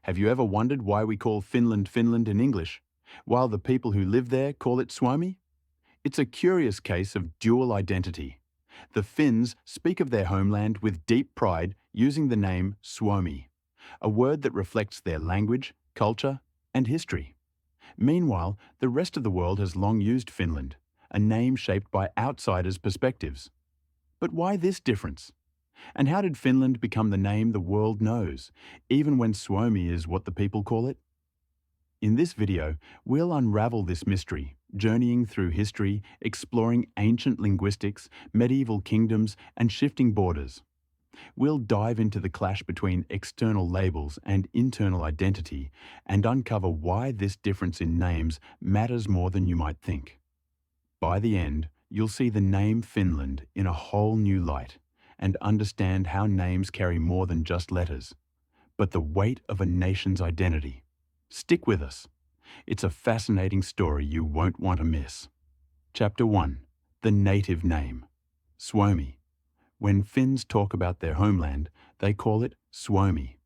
Have you ever wondered why we call Finland Finland in English, while the people who live there call it Suomi? It's a curious case of dual identity. The Finns speak of their homeland with deep pride using the name Suomi, a word that reflects their language, culture, and history. Meanwhile, the rest of the world has long used Finland, a name shaped by outsiders' perspectives. But why this difference? And how did Finland become the name the world knows, even when Suomi is what the people call it? In this video, we'll unravel this mystery, journeying through history, exploring ancient linguistics, medieval kingdoms, and shifting borders. We'll dive into the clash between external labels and internal identity and uncover why this difference in names matters more than you might think. By the end, you'll see the name Finland in a whole new light and understand how names carry more than just letters, but the weight of a nation's identity. Stick with us. It's a fascinating story you won't want to miss. Chapter 1. The native name. Suomi. When Finns talk about their homeland, they call it Suomi.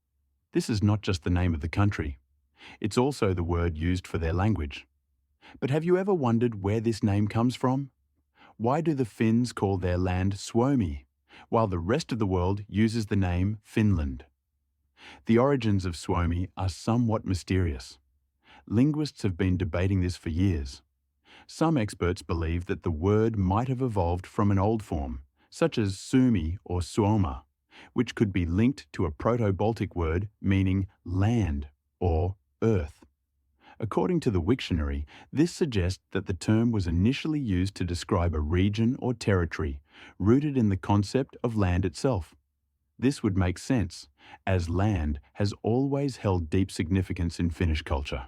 This is not just the name of the country. It's also the word used for their language. But have you ever wondered where this name comes from? Why do the Finns call their land Suomi, while the rest of the world uses the name Finland? The origins of Suomi are somewhat mysterious. Linguists have been debating this for years. Some experts believe that the word might have evolved from an old form, such as Suomi or Suoma, which could be linked to a Proto-Baltic word meaning land or earth. According to the Wiktionary, this suggests that the term was initially used to describe a region or territory rooted in the concept of land itself. This would make sense, as land has always held deep significance in Finnish culture.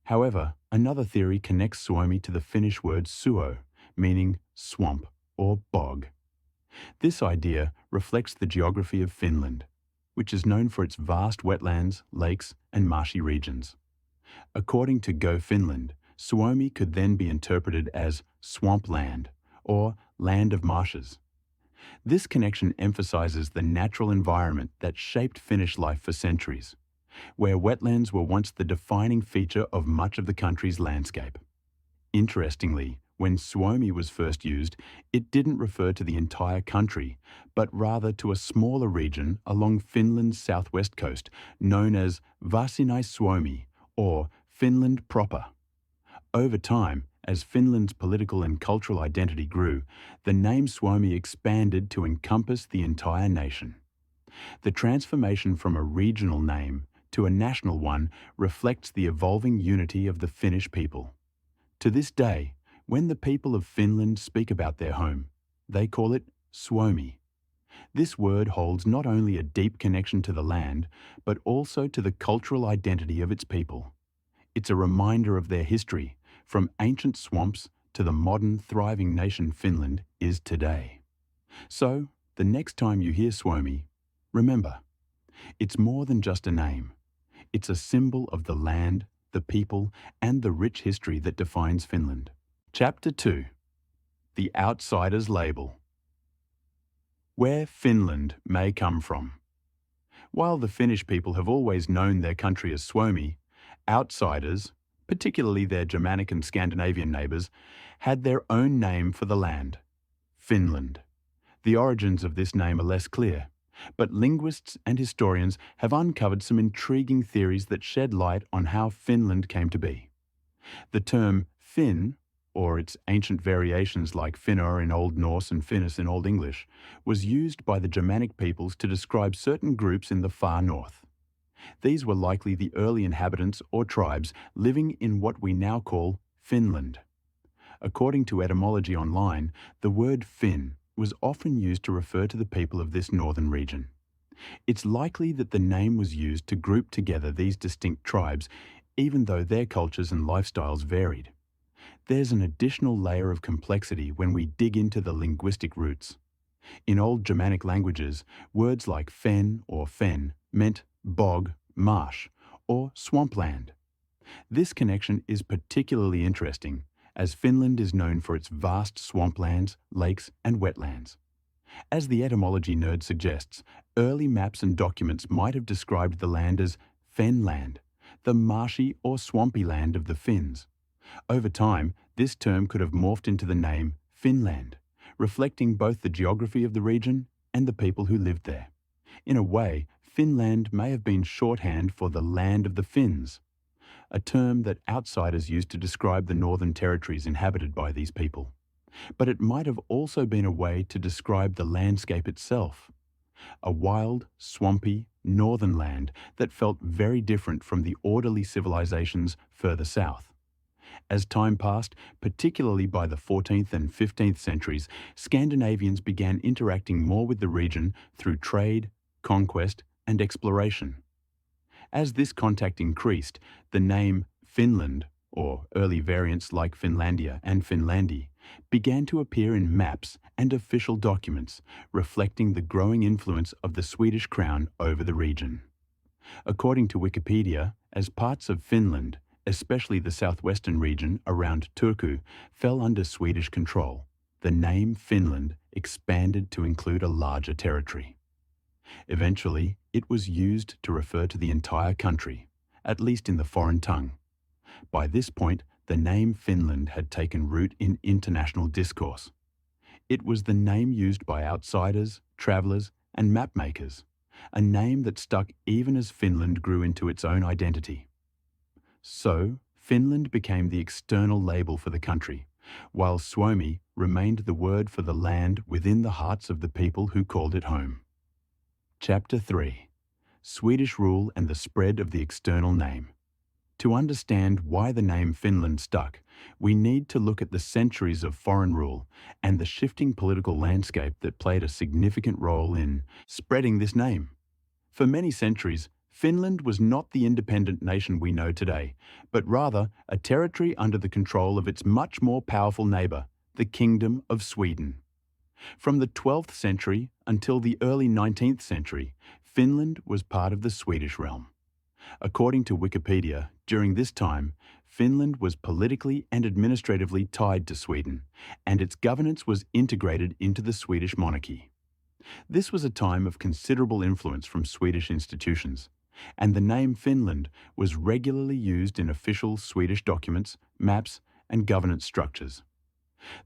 However, another theory connects Suomi to the Finnish word suo, meaning swamp or bog. This idea reflects the geography of Finland, which is known for its vast wetlands, lakes, and marshy regions. According to Go Finland, Suomi could then be interpreted as swampland or land of marshes. This connection emphasizes the natural environment that shaped Finnish life for centuries, where wetlands were once the defining feature of much of the country's landscape. Interestingly, when Suomi was first used, it didn't refer to the entire country, but rather to a smaller region along Finland's southwest coast, known as Varsinais-Suomi, or Finland proper. Over time, as Finland's political and cultural identity grew, the name Suomi expanded to encompass the entire nation. The transformation from a regional name to a national one reflects the evolving unity of the Finnish people. To this day, when the people of Finland speak about their home, they call it Suomi. This word holds not only a deep connection to the land, but also to the cultural identity of its people. It's a reminder of their history, from ancient swamps to the modern, thriving nation Finland is today. So, the next time you hear Suomi, remember, it's more than just a name. It's a symbol of the land, the people, and the rich history that defines Finland. Chapter 2. The Outsider's Label. Where Finland may come from. While the Finnish people have always known their country as Suomi, outsiders, particularly their Germanic and Scandinavian neighbours, had their own name for the land, Finland. The origins of this name are less clear, but linguists and historians have uncovered some intriguing theories that shed light on how Finland came to be. The term Finn, or its ancient variations like Finnar in Old Norse and Finnis in Old English, was used by the Germanic peoples to describe certain groups in the far north. These were likely the early inhabitants or tribes living in what we now call Finland. According to Etymology Online, the word Finn was often used to refer to the people of this northern region. It's likely that the name was used to group together these distinct tribes, even though their cultures and lifestyles varied. There's an additional layer of complexity when we dig into the linguistic roots. In Old Germanic languages, words like fen or fen meant bog, marsh, or swampland. This connection is particularly interesting, as Finland is known for its vast swamplands, lakes, and wetlands. As the etymology nerd suggests, early maps and documents might have described the land as fenland, the marshy or swampy land of the Finns. Over time, this term could have morphed into the name Finland, reflecting both the geography of the region and the people who lived there. In a way, Finland may have been shorthand for the land of the Finns, a term that outsiders used to describe the northern territories inhabited by these people. But it might have also been a way to describe the landscape itself, a wild, swampy, northern land that felt very different from the orderly civilizations further south. As time passed, particularly by the 14th and 15th centuries, Scandinavians began interacting more with the region through trade, conquest, and exploration. As this contact increased, the name Finland, or early variants like Finlandia and Finlandi, began to appear in maps and official documents, reflecting the growing influence of the Swedish crown over the region. According to Wikipedia, as parts of Finland, especially the southwestern region around Turku, fell under Swedish control, the name Finland expanded to include a larger territory. Eventually, it was used to refer to the entire country, at least in the foreign tongue. By this point, the name Finland had taken root in international discourse. It was the name used by outsiders, travellers, and mapmakers, a name that stuck even as Finland grew into its own identity. So, Finland became the external label for the country, while Suomi remained the word for the land within the hearts of the people who called it home. Chapter 3. Swedish rule and the spread of the external name. To understand why the name Finland stuck, we need to look at the centuries of foreign rule and the shifting political landscape that played a significant role in spreading this name. For many centuries, Finland was not the independent nation we know today, but rather a territory under the control of its much more powerful neighbour, the Kingdom of Sweden. From the 12th century until the early 19th century, Finland was part of the Swedish realm. According to Wikipedia, during this time, Finland was politically and administratively tied to Sweden, and its governance was integrated into the Swedish monarchy. This was a time of considerable influence from Swedish institutions, and the name Finland was regularly used in official Swedish documents, maps, and governance structures.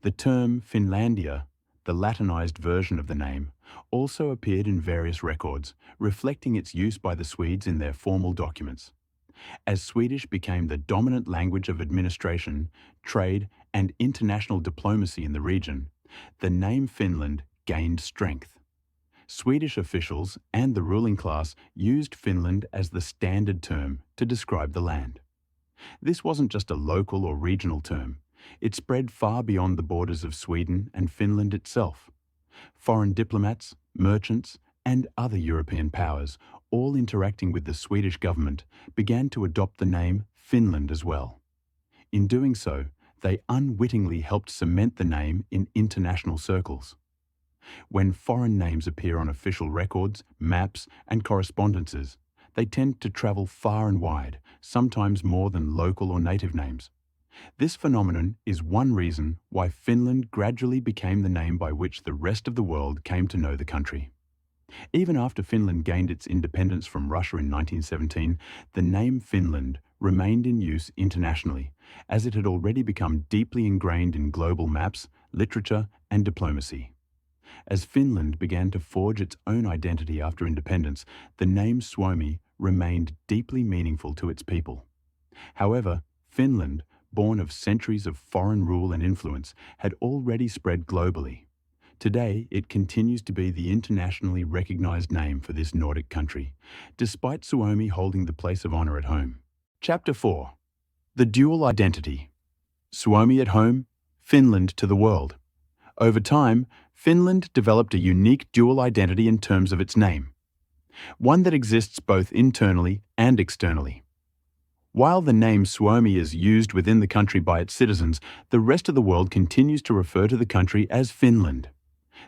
The term Finlandia, the Latinized version of the name, also appeared in various records, reflecting its use by the Swedes in their formal documents. As Swedish became the dominant language of administration, trade, and international diplomacy in the region, the name Finland gained strength. Swedish officials and the ruling class used Finland as the standard term to describe the land. This wasn't just a local or regional term. It spread far beyond the borders of Sweden and Finland itself. Foreign diplomats, merchants, and other European powers, all interacting with the Swedish government, began to adopt the name Finland as well. In doing so, they unwittingly helped cement the name in international circles. When foreign names appear on official records, maps, and correspondences, they tend to travel far and wide, sometimes more than local or native names. This phenomenon is one reason why Finland gradually became the name by which the rest of the world came to know the country. Even after Finland gained its independence from Russia in 1917, the name Finland remained in use internationally, as it had already become deeply ingrained in global maps, literature, and diplomacy. As Finland began to forge its own identity after independence, the name Suomi remained deeply meaningful to its people. However, Finland, born of centuries of foreign rule and influence, had already spread globally. Today, it continues to be the internationally recognized name for this Nordic country, despite Suomi holding the place of honor at home. Chapter 4. The dual identity. Suomi at home, Finland to the world. Over time, Finland developed a unique dual identity in terms of its name, one that exists both internally and externally. While the name Suomi is used within the country by its citizens, the rest of the world continues to refer to the country as Finland.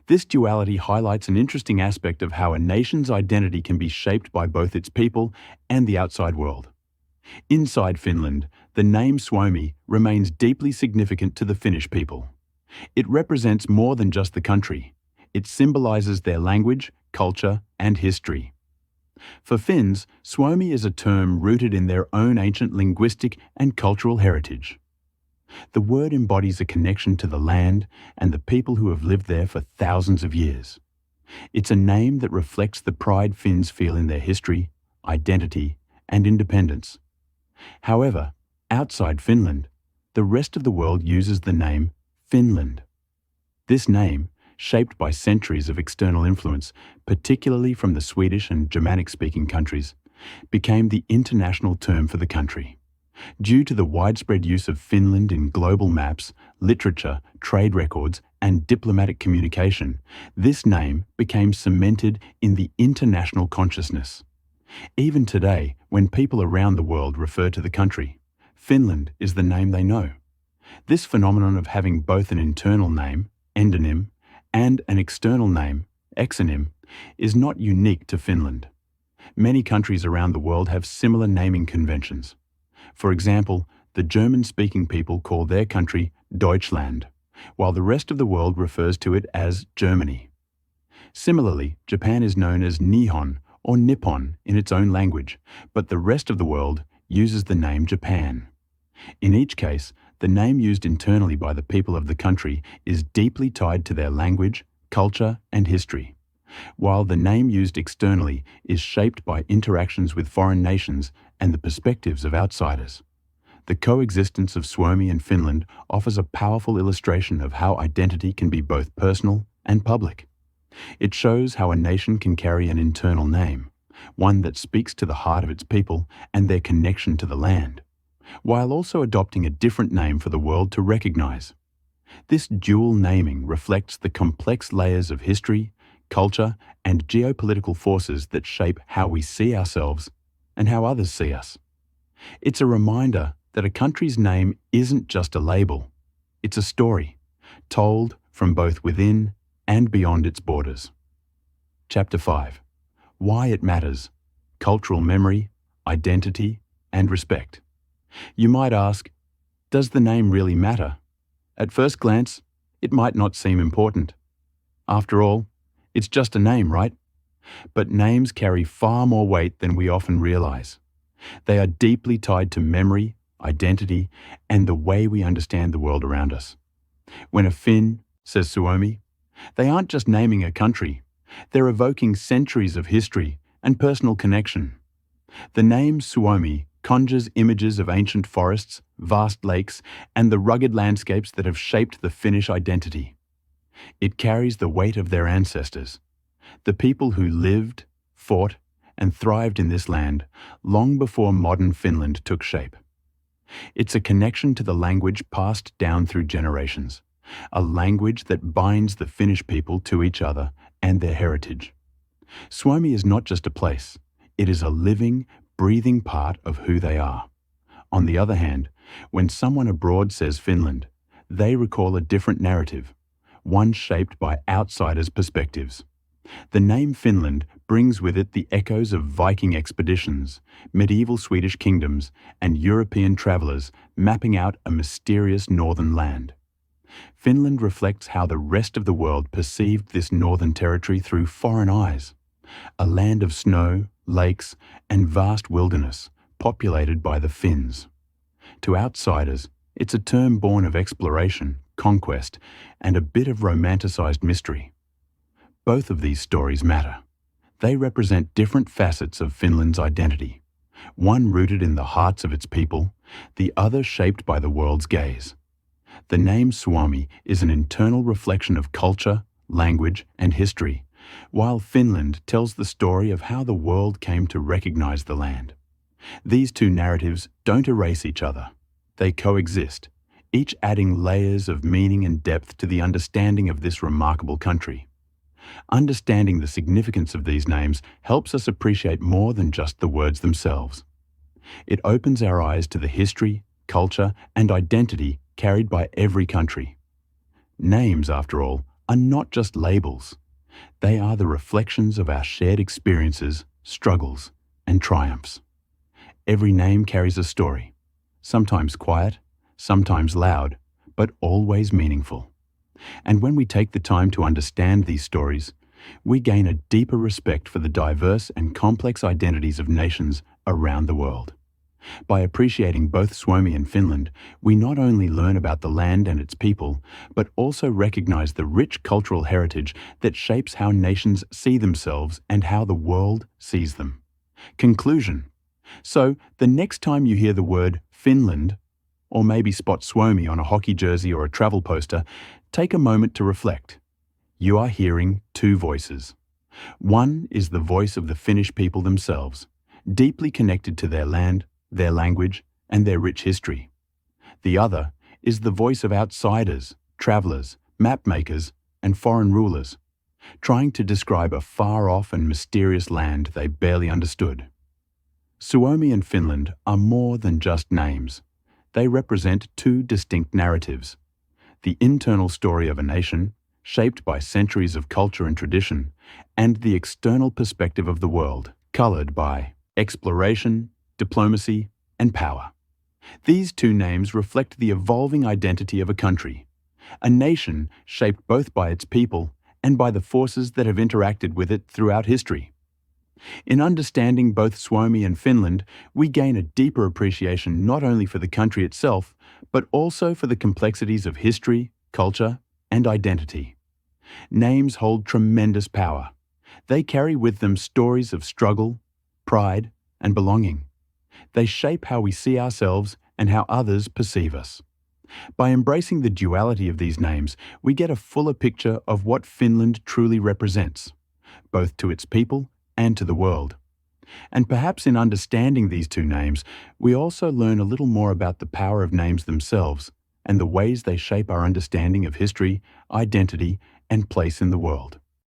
This duality highlights an interesting aspect of how a nation's identity can be shaped by both its people and the outside world. Inside Finland, the name Suomi remains deeply significant to the Finnish people. It represents more than just the country. It symbolizes their language, culture, and history. For Finns, Suomi is a term rooted in their own ancient linguistic and cultural heritage. The word embodies a connection to the land and the people who have lived there for thousands of years. It's a name that reflects the pride Finns feel in their history, identity, and independence. However, outside Finland, the rest of the world uses the name Finland. This name, shaped by centuries of external influence, particularly from the Swedish and Germanic-speaking countries, became the international term for the country. Due to the widespread use of Finland in global maps, literature, trade records, and diplomatic communication, this name became cemented in the international consciousness. Even today, when people around the world refer to the country, Finland is the name they know. This phenomenon of having both an internal name, endonym, and an external name, exonym, is not unique to Finland. Many countries around the world have similar naming conventions. For example, the German-speaking people call their country Deutschland, while the rest of the world refers to it as Germany. Similarly, Japan is known as Nihon or Nippon in its own language, but the rest of the world uses the name Japan. In each case, the name used internally by the people of the country is deeply tied to their language, culture, and history, while the name used externally is shaped by interactions with foreign nations and the perspectives of outsiders. The coexistence of Suomi and Finland offers a powerful illustration of how identity can be both personal and public. It shows how a nation can carry an internal name, one that speaks to the heart of its people and their connection to the land, while also adopting a different name for the world to recognize. This dual naming reflects the complex layers of history, culture, and geopolitical forces that shape how we see ourselves and how others see us. It's a reminder that a country's name isn't just a label, it's a story, told from both within and beyond its borders. Chapter 5. Why it matters: cultural memory, identity, and respect. You might ask, does the name really matter? At first glance, it might not seem important. After all, it's just a name, right? But names carry far more weight than we often realize. They are deeply tied to memory, identity, and the way we understand the world around us. When a Finn says Suomi, they aren't just naming a country, they're evoking centuries of history and personal connection. The name Suomi conjures images of ancient forests, vast lakes, and the rugged landscapes that have shaped the Finnish identity. It carries the weight of their ancestors, the people who lived, fought, and thrived in this land long before modern Finland took shape. It's a connection to the language passed down through generations, a language that binds the Finnish people to each other and their heritage. Suomi is not just a place, it is a living, breathing part of who they are. On the other hand, when someone abroad says Finland, they recall a different narrative, one shaped by outsiders' perspectives. The name Finland brings with it the echoes of Viking expeditions, medieval Swedish kingdoms, and European travelers mapping out a mysterious northern land. Finland reflects how the rest of the world perceived this northern territory through foreign eyes, a land of snow, lakes, and vast wilderness populated by the Finns. To outsiders, it's a term born of exploration, conquest, and a bit of romanticized mystery. Both of these stories matter. They represent different facets of Finland's identity, one rooted in the hearts of its people, the other shaped by the world's gaze. The name Suomi is an internal reflection of culture, language, and history, while Finland tells the story of how the world came to recognize the land. These two narratives don't erase each other. They coexist, each adding layers of meaning and depth to the understanding of this remarkable country. Understanding the significance of these names helps us appreciate more than just the words themselves. It opens our eyes to the history, culture, and identity carried by every country. Names, after all, are not just labels. They are the reflections of our shared experiences, struggles, and triumphs. Every name carries a story, sometimes quiet, sometimes loud, but always meaningful. And when we take the time to understand these stories, we gain a deeper respect for the diverse and complex identities of nations around the world. By appreciating both Suomi and Finland, we not only learn about the land and its people, but also recognize the rich cultural heritage that shapes how nations see themselves and how the world sees them. Conclusion. So, the next time you hear the word Finland, or maybe spot Suomi on a hockey jersey or a travel poster, take a moment to reflect. You are hearing two voices. One is the voice of the Finnish people themselves, deeply connected to their land, their language, and their rich history. The other is the voice of outsiders, travelers, mapmakers, and foreign rulers, trying to describe a far-off and mysterious land they barely understood. Suomi and Finland are more than just names. They represent two distinct narratives: the internal story of a nation, shaped by centuries of culture and tradition, and the external perspective of the world, colored by exploration, diplomacy, and power. These two names reflect the evolving identity of a country, a nation shaped both by its people and by the forces that have interacted with it throughout history. In understanding both Suomi and Finland, we gain a deeper appreciation not only for the country itself, but also for the complexities of history, culture, and identity. Names hold tremendous power. They carry with them stories of struggle, pride, and belonging. They shape how we see ourselves and how others perceive us. By embracing the duality of these names, we get a fuller picture of what Finland truly represents, both to its people and to the world. And perhaps in understanding these two names, we also learn a little more about the power of names themselves and the ways they shape our understanding of history, identity, and place in the world.